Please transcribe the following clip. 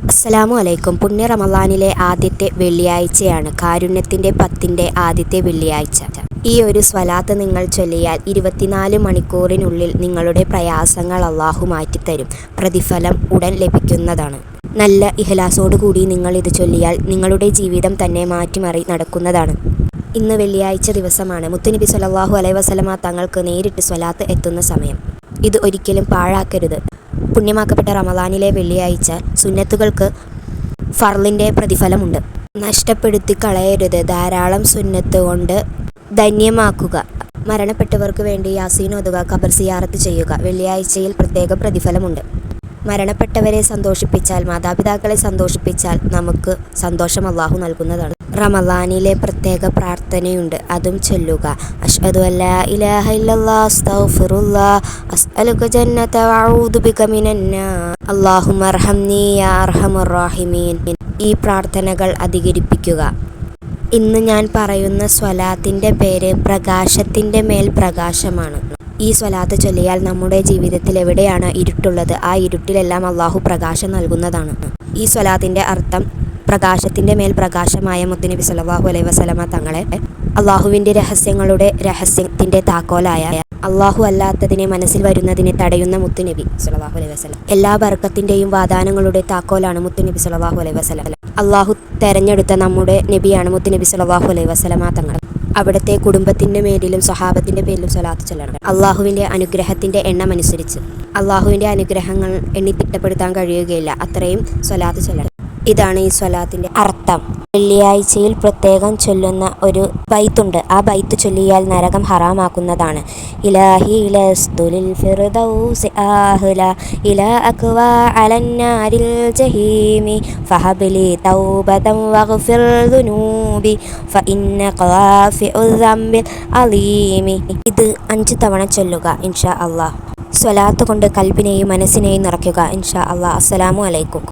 അസ്സലാമു അലൈക്കും. പുണ്യ റമളാനിലെ ആദ്യത്തെ വെള്ളിയാഴ്ചയാണ് കാരുണ്യത്തിൻ്റെ 10ൻ്റെ ആദ്യത്തെ വെള്ളിയാഴ്ച. ഈ ഒരു സ്വലാത്ത് നിങ്ങൾ ചൊല്ലിയാൽ 24 മണിക്കൂറിനുള്ളിൽ നിങ്ങളുടെ പ്രയാസങ്ങൾ അല്ലാഹു മാറ്റിത്തരും. പ്രതിഫലം ഉടൻ ലഭിക്കുന്നതാണ്. നല്ല ഇഖ്ലാസോടുകൂടി നിങ്ങൾ ഇത് ചൊല്ലിയാൽ നിങ്ങളുടെ ജീവിതം തന്നെ മാറ്റിമറി നടക്കുന്നതാണ്. ഇന്ന് വെള്ളിയാഴ്ച ദിവസമാണ്. മുത്തുനബി സ്വല്ലല്ലാഹു അലൈഹി വസല്ലമ തങ്ങൾക്ക് നേരിട്ട് സ്വലാത്ത് എത്തുന്ന സമയം. ഇത് ഒരിക്കലും പാഴാക്കരുത്. പുണ്യമാക്കപ്പെട്ട റമളാനിലെ വെള്ളിയാഴ്ച സുന്നത്തുകൾക്ക് ഫർളിൻ്റെ പ്രതിഫലമുണ്ട്. നഷ്ടപ്പെടുത്തി കളയരുത്. ധാരാളം സുന്നത്ത് കൊണ്ട് ധന്യമാക്കുക. മരണപ്പെട്ടവർക്ക് വേണ്ടി യാസീൻ ഓതുക, ഖബർ സിയാറത്ത് ചെയ്യുക. വെള്ളിയാഴ്ചയിൽ പ്രത്യേക പ്രതിഫലമുണ്ട്. മരണപ്പെട്ടവരെ സന്തോഷിപ്പിച്ചാൽ, മാതാപിതാക്കളെ സന്തോഷിപ്പിച്ചാൽ നമുക്ക് സന്തോഷം അല്ലാഹു നൽകുന്നതാണ്. റമളാനിലെ പ്രത്യേക പ്രാർത്ഥനയുണ്ട്, അതും ചൊല്ലുക. അഷ്ഹദു അല്ലാ ഇലാഹ ഇല്ലല്ലാഹ് അസ്തഗ്ഫിറുല്ലാഹ് അസ്അലുക ജന്നത വഅഊദു ബിക മിനന്നാർ അല്ലാഹുമ്മ അർഹംനി യാ അർഹമർ റഹീമീൻ. ഈ പ്രാർത്ഥനകൾ അധികരിപ്പിക്കുക. ഇന്ന് ഞാൻ പറയുന്ന സ്വലാത്തിൻ്റെ പേര് പ്രകാശത്തിൻ്റെ മേൽ പ്രകാശമാണ്. ഈ സ്വലാത്ത് ചൊല്ലിയാൽ നമ്മുടെ ജീവിതത്തിൽ എവിടെയാണ് ഇരുട്ടുള്ളത് ആ ഇരുട്ടിലെല്ലാം അല്ലാഹു പ്രകാശം നൽകുന്നതാണ്. ഈ സ്വലാത്തിൻ്റെ അർത്ഥം പ്രകാശത്തിൻ്റെ മേൽ പ്രകാശമായ മുത്തുനബി സ്വല്ലല്ലാഹു അലൈഹി വസല്ലമ തങ്ങളെ അല്ലാഹുവിൻ്റെ രഹസ്യത്തിൻ്റെ താക്കോലായ അല്ലാഹു അല്ലാത്തതിനെ മനസ്സിൽ വരുന്നതിനെ തടയുന്ന മുത്തുനബി സ്വല്ലല്ലാഹു അലൈഹി വസല്ലം. എല്ലാ ബർക്കത്തിൻ്റെയും വാദാനങ്ങളുടെ താക്കോലാണ് മുത്തുനബി സ്വല്ലല്ലാഹു അലൈഹി വസല്ലം. അല്ലാഹു തെരഞ്ഞെടുത്ത നമ്മുടെ നബിയാണ് മുത്തുനബി സ്വല്ലല്ലാഹു അലൈഹി വസല്ലമ തങ്ങൾ. അവിടുത്തെ കുടുംബത്തിൻ്റെ പേരിലും സ്വഹാബത്തിൻ്റെ പേരിലും സ്വലാത്ത് ചൊല്ലണം. അല്ലാഹുവിൻ്റെ അനുഗ്രഹത്തിൻ്റെ എണ്ണമനുസരിച്ച്. അല്ലാഹുവിൻ്റെ അനുഗ്രഹങ്ങൾ എണ്ണിത്തിട്ടപ്പെടുത്താൻ കഴിയുകയില്ല. അത്രയും സ്വലാത്ത് ചൊല്ലണം. ഇതാണ് ഈ സ്വലാത്തിൻ്റെ അർത്ഥം. വെള്ളിയാഴ്ചയിൽ പ്രത്യേകം ചൊല്ലുന്ന ഒരു ബൈത്തുണ്ട്. ആ ബൈത്ത് ചൊല്ലിയാൽ നരകം ഹറാമാക്കുന്നതാണ്. ഇലാഹി ലസ്തുലിൽ ഫിർദൗസി ആഹ്ല ഇലാ അക്വാ അലന്നാരിൽ ജഹീമി ഫഹബ്ലി തൗബതൻ വഗ്ഫിർ ദുനൂബി ഫഇന്ന ഖാഫിഉ ദംബിൽ അലീമി. ഇത് 5 തവണ ചൊല്ലുക ഇൻഷാ അല്ലാഹ്. സ്വലാത്ത് കൊണ്ട് കൽബിനെയും മനസ്സിനെയും നിറയ്ക്കുക ഇൻഷാ അല്ലാഹ്. അസ്സലാമു അലൈക്കും.